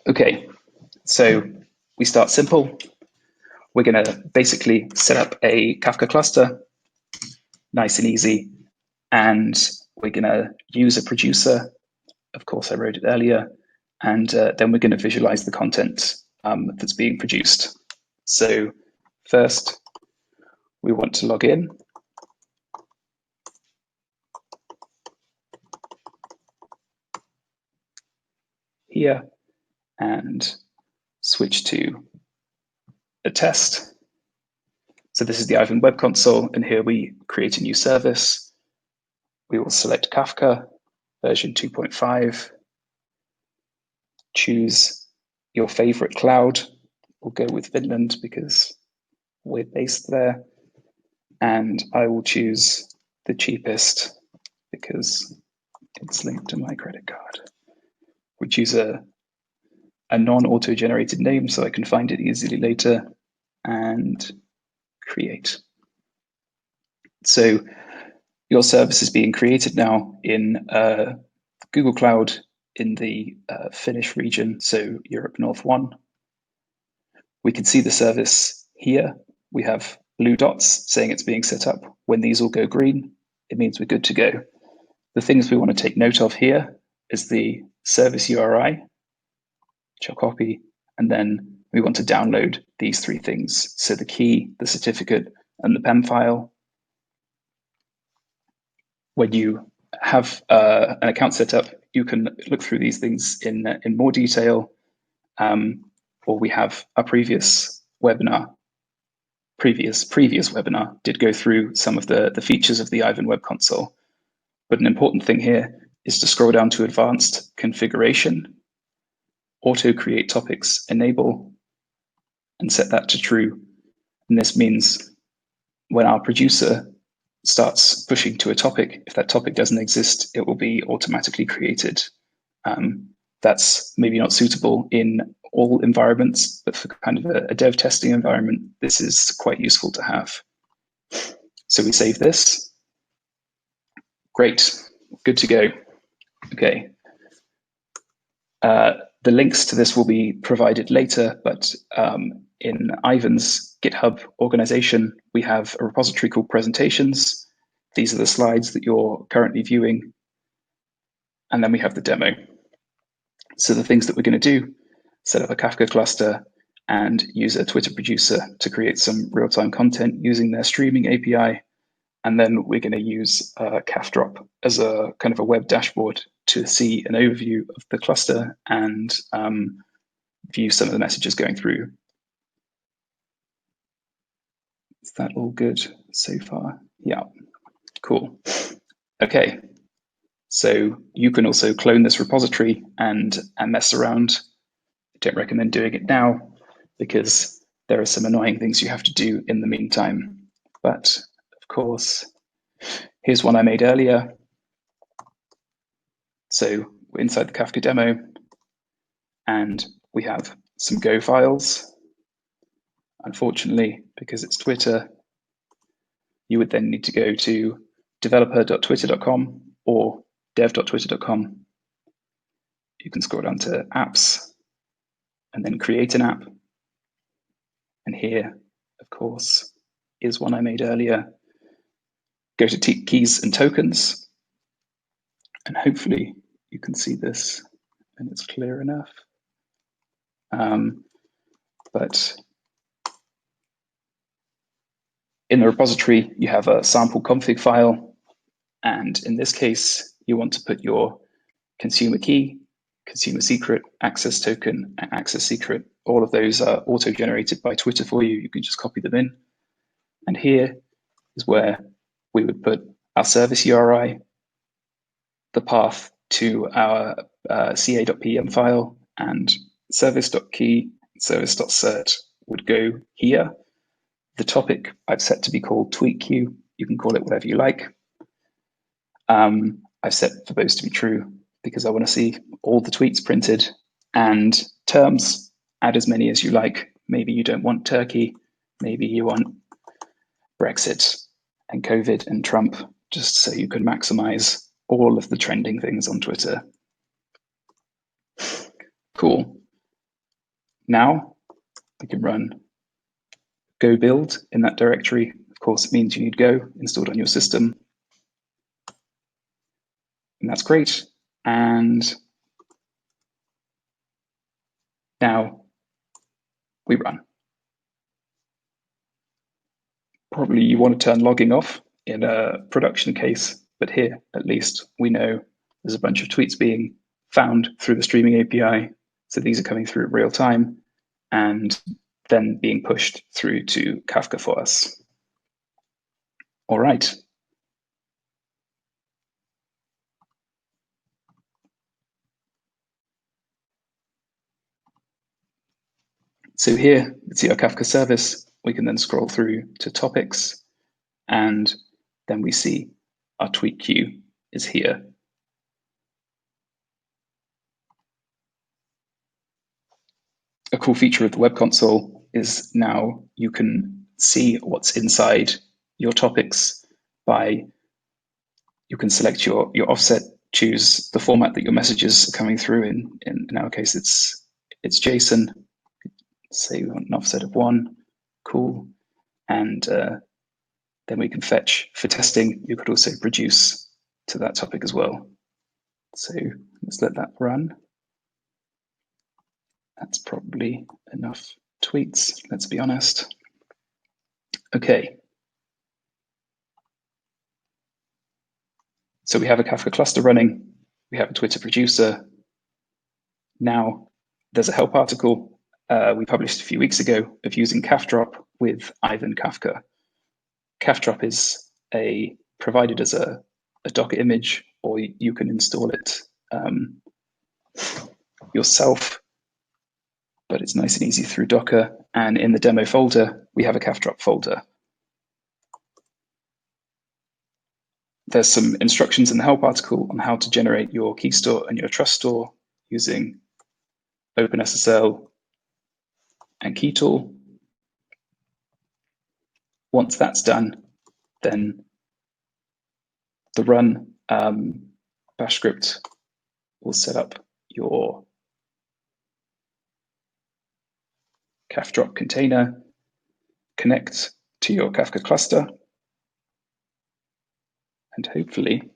Okay, so we start simple. We're going to basically set up a Kafka cluster, nice and easy, and we're going to use a producer. Of course, I wrote it earlier, and then we're going to visualize the content that's being produced. So first, we want to log in. Here, and switch to a test. So this is the Ivan web console, and here we create a new service. We will select Kafka version 2.5, choose your favorite cloud. We'll go with Finland because we're based there. And I will choose the cheapest because it's linked to my credit card. We choose a non-auto-generated name so I can find it easily later, and create. So your service is being created now in Google Cloud in the Finnish region, so Europe North 1. We can see the service here. We have blue dots saying it's being set up. When these all go green, it means we're good to go. The things we want to take note of here is the service URI, which I'll copy, and then we want to download these three things. So the key, the certificate, and the PEM file. When you have an account set up, you can look through these things in more detail, or we have a previous webinar did go through some of the features of the Ivan web console. But an important thing here is to scroll down to advanced configuration, auto create topics enable, and set that to true. And this means when our producer starts pushing to a topic, if that topic doesn't exist, it will be automatically created. That's maybe not suitable in all environments, but for kind of a dev testing environment, this is quite useful to have. So we save this. Great, good to go. Okay. The links to this will be provided later, but in Ivan's GitHub organization, we have a repository called presentations. These are the slides that you're currently viewing. And then we have the demo. So the things that we're going to do, set up a Kafka cluster and use a Twitter producer to create some real-time content using their streaming API. And then we're going to use KafDrop as a kind of a web dashboard to see an overview of the cluster and view some of the messages going through. Is that all good so far? Yeah, cool. Okay, so you can also clone this repository and mess around. I don't recommend doing it now because there are some annoying things you have to do in the meantime. But of course, here's one I made earlier. So we're inside the Kafka demo, and we have some Go files. Unfortunately, because it's Twitter, you would then need to go to developer.twitter.com or dev.twitter.com. You can scroll down to apps and then create an app. And here, of course, is one I made earlier. Go to keys and tokens, and hopefully you can see this and it's clear enough. But in the repository, you have a sample config file. And in this case, you want to put your consumer key, consumer secret, access token, and access secret. All of those are auto-generated by Twitter for you. You can just copy them in. And here is where we would put our service URI, the path to our ca.pem file, and service.key, service.cert would go here. The topic I've set to be called tweet queue. You can call it whatever you like. I've set for both to be true because I want to see all the tweets printed, and terms, add as many as you like. Maybe you don't want Turkey. Maybe you want Brexit and COVID and Trump. just so you can maximize all of the trending things on Twitter. Cool. Now we can run go build in that directory. Of course, it means you need Go installed on your system. And that's great. And now we run. Probably you want to turn logging off in a production case, but here at least we know there's a bunch of tweets being found through the streaming API. So these are coming through real time and then being pushed through to Kafka for us. All right. So here, let's see our Kafka service. We can then scroll through to topics, and then we see our tweet queue is here. A cool feature of the web console is now you can see what's inside your topics by, you can select your offset, choose the format that your messages are coming through in our case, it's JSON. Say we want an offset of 1, cool. And then we can fetch for testing. You could also produce to that topic as well. So let's let that run. That's probably enough tweets, let's be honest. Okay. So we have a Kafka cluster running. We have a Twitter producer. Now there's a help article we published a few weeks ago of using Kafdrop with Ivan Kafka. Kafdrop is provided as a Docker image, or you can install it yourself, but it's nice and easy through Docker. And in the demo folder, we have a Kafdrop folder. There's some instructions in the help article on how to generate your key store and your trust store using OpenSSL and KeyTool. Once that's done, then the run bash script will set up your Kafdrop container, connect to your Kafka cluster, and hopefully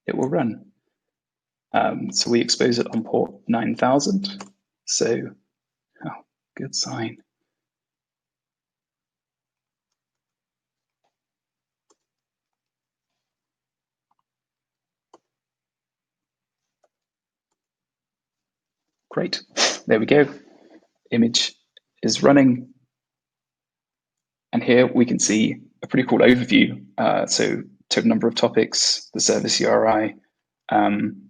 it will run. So we expose it on port 9000. So, oh, good sign. Great, there we go. Image is running. And here we can see a pretty cool overview. So total number of topics, the service URI, and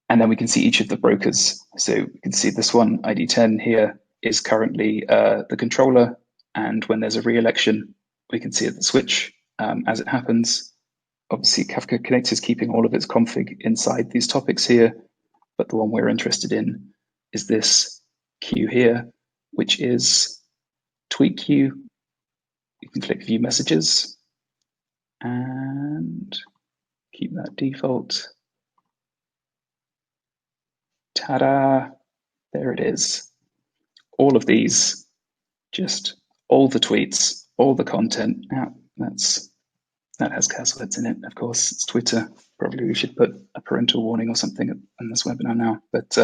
then we can see each of the brokers. So we can see this one, ID 10 here, is currently the controller. And when there's a re-election, we can see the switch as it happens. Obviously, Kafka Connect is keeping all of its config inside these topics here, but the one we're interested in is this queue here, which is tweet queue. You can click view messages and keep that default. Ta-da, there it is. All of these, just all the tweets, all the content. Now that has curse words in it, of course. It's Twitter. Probably we should put a parental warning or something on this webinar now. But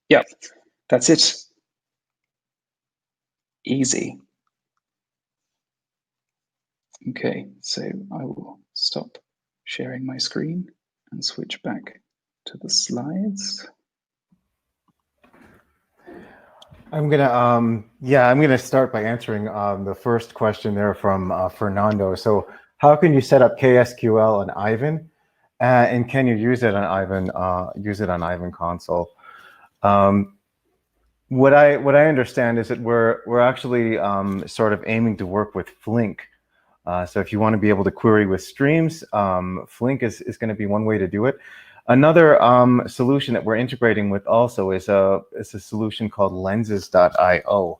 yeah, that's it. Easy. Okay, so I will stop sharing my screen and switch back to the slides. I'm gonna start by answering the first question there from Fernando. So, how can you set up KSQL on Ivan, and can you use it on Ivan console? What I understand is that we're actually sort of aiming to work with Flink. So if you want to be able to query with streams, Flink is going to be one way to do it. Another solution that we're integrating with also is a solution called lenses.io,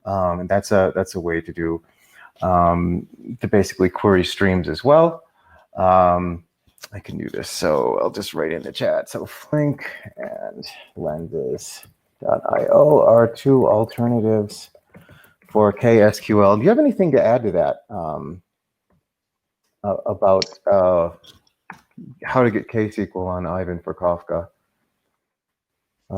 and that's a way to do to basically query streams as well. I can do this, so I'll just write in the chat. So Flink and lenses.io are two alternatives for KSQL. Do you have anything to add to that about how to get KSQL on Ivan for Kafka?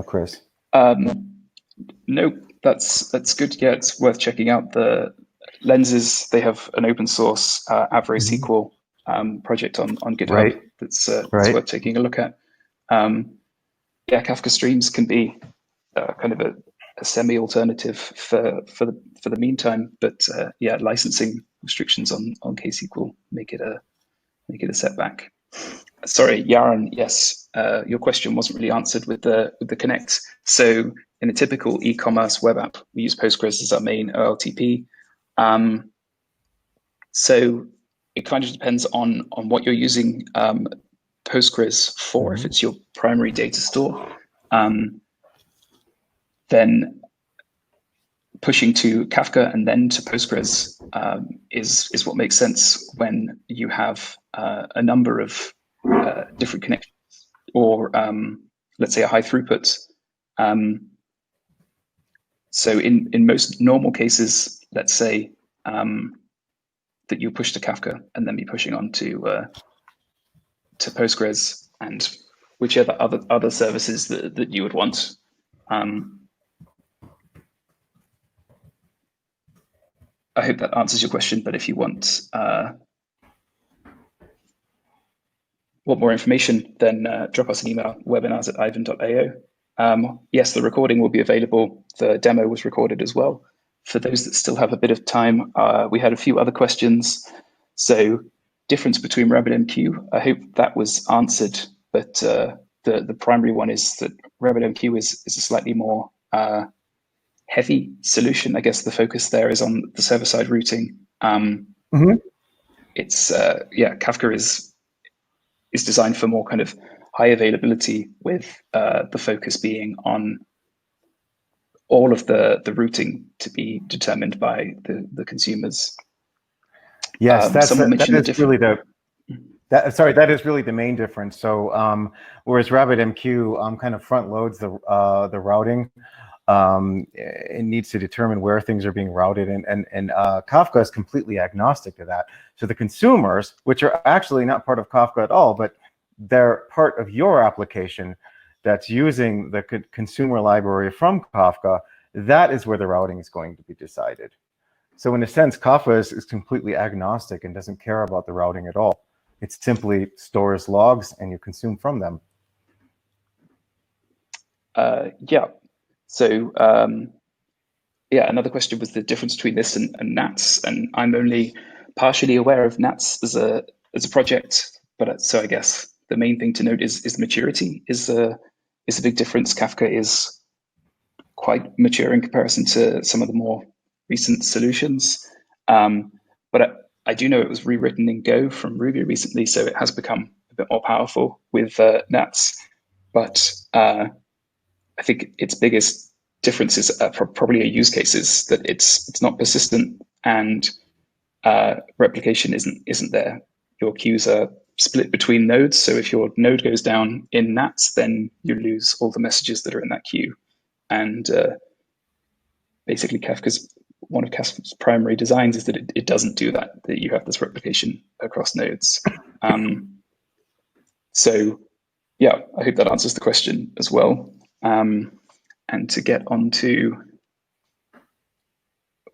Chris? No, that's good. Yeah, it's worth checking out. The lenses, they have an open source Avro SQL project on GitHub. Right. That's worth taking a look at. Yeah, Kafka streams can be kind of a semi-alternative for the meantime, but yeah, licensing restrictions on KSQL make it a setback. Sorry, Yaron. Yes, your question wasn't really answered with the connect. So in a typical e-commerce web app, we use Postgres as our main OLTP. So it kind of depends on what you're using Postgres for. If it's your primary data store, then pushing to Kafka and then to Postgres is what makes sense when you have a number of different connections, or let's say a high throughput. So in most normal cases, let's say that you push to Kafka and then be pushing on to Postgres and whichever other services that you would want. I hope that answers your question, but if you want more information, then drop us an email, webinars@ivan.io. Yes, the recording will be available. The demo was recorded as well. For those that still have a bit of time, we had a few other questions. So difference between RabbitMQ, I hope that was answered, but the primary one is that RabbitMQ is a slightly more heavy solution. I guess the focus there is on the server-side routing. It's Kafka is designed for more kind of high availability, with the focus being on all of the routing to be determined by the consumers. Yes, that is really that is really the main difference. So whereas RabbitMQ kind of front loads the routing, it needs to determine where things are being routed, and Kafka is completely agnostic to that. So the consumers, which are actually not part of Kafka at all, but they're part of your application that's using the consumer library from Kafka, that is where the routing is going to be decided. So in a sense, Kafka is completely agnostic and doesn't care about the routing at all. It simply stores logs and you consume from them. Yeah. So another question was the difference between this and NATS, and I'm only partially aware of NATS as a project, but so I guess the main thing to note is maturity is a big difference. Kafka is quite mature in comparison to some of the more recent solutions, but I do know it was rewritten in Go from Ruby recently, so it has become a bit more powerful with NATS. But I think its biggest differences are probably a use cases, that it's not persistent, and replication isn't there. Your queues are split between nodes, so if your node goes down in NATS, then you lose all the messages that are in that queue. And basically, one of Kafka's primary designs is that it doesn't do that you have this replication across nodes. So yeah, I hope that answers the question as well. And to get on to,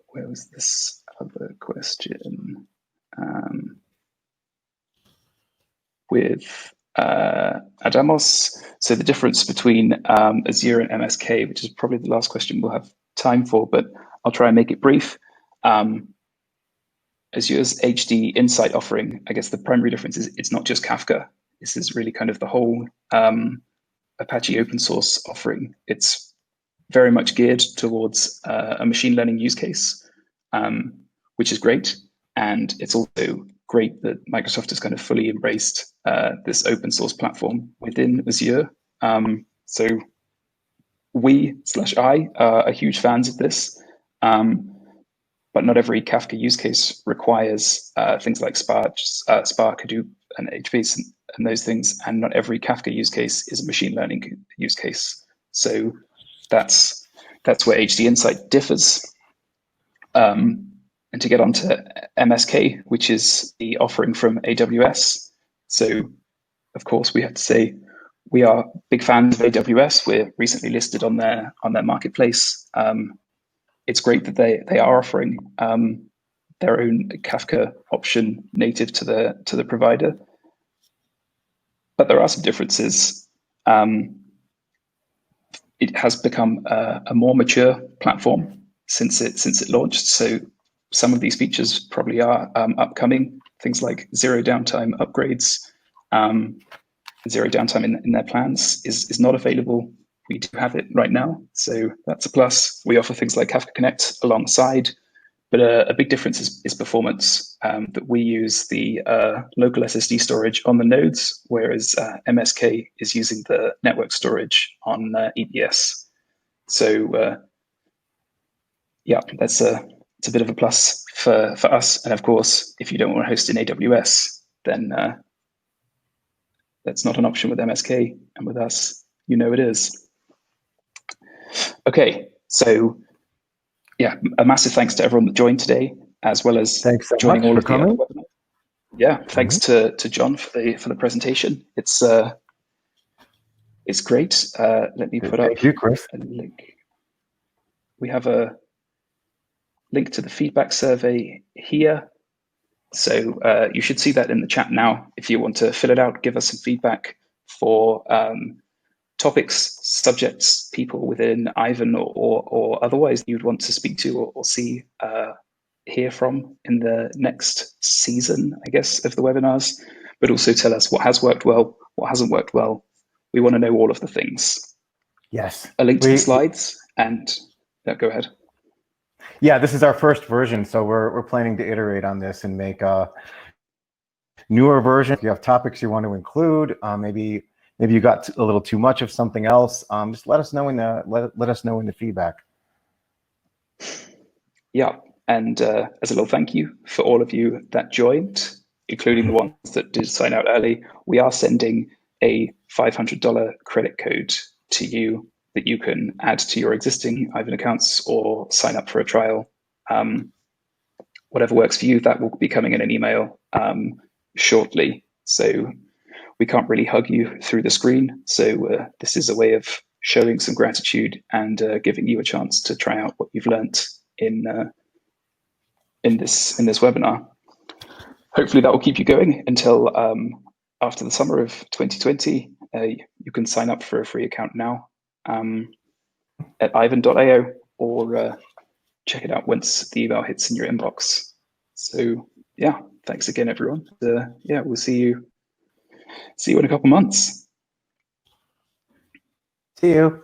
where was this other question? With Adamos. So the difference between Azure and MSK, which is probably the last question we'll have time for, but I'll try and make it brief. Azure's HD Insight offering, I guess the primary difference is it's not just Kafka. This is really kind of the whole Apache open source offering. It's very much geared towards a machine learning use case, which is great. And it's also great that Microsoft has kind of fully embraced this open source platform within Azure. So we/I are huge fans of this. but not every Kafka use case requires things like Spark, Hadoop, and HBase and those things. And not every Kafka use case is a machine learning use case. So that's where HD Insight differs. And to get onto MSK, which is the offering from AWS. So, of course, we have to say we are big fans of AWS. We're recently listed on their marketplace. It's great that they are offering their own Kafka option native to the provider, but there are some differences. It has become a more mature platform since it launched. So some of these features probably are upcoming. Things like zero downtime upgrades, zero downtime in their plans is not available. We do have it right now, so that's a plus. We offer things like Kafka Connect alongside, but a big difference is performance. That we use the local SSD storage on the nodes, whereas MSK is using the network storage on EBS. So yeah, it's a bit of a plus for us. And of course, if you don't want to host in AWS, then that's not an option with MSK, and with us, you know it is. Okay, so yeah, a massive thanks to everyone that joined today, as well as Thanks so joining much all for of the other coming. webinars. Yeah, thanks to John for the presentation. It's great. Let me put up Thank you, Chris. a link. We have a link to the feedback survey here. So you should see that in the chat now. If you want to fill it out, give us some feedback for topics, subjects, people within Ivan or otherwise you'd want to speak to or see, hear from in the next season, I guess, of the webinars, but also tell us what has worked well, what hasn't worked well. We want to know all of the things. Yes. A link to the slides and go ahead. Yeah, this is our first version, so we're planning to iterate on this and make a newer version. If you have topics you want to include, maybe you got a little too much of something else, just let us know in the let us know in the feedback. Yeah, and as a little thank you for all of you that joined, including the ones that did sign out early, we are sending a $500 credit code to you that you can add to your existing Ivan accounts or sign up for a trial. Whatever works for you, that will be coming in an email shortly. So we can't really hug you through the screen. So this is a way of showing some gratitude and giving you a chance to try out what you've learned in this webinar. Hopefully that will keep you going until after the summer of 2020. You can sign up for a free account now at ivan.io or check it out once the email hits in your inbox. So yeah, thanks again, everyone. Yeah, we'll see you in a couple months. See you.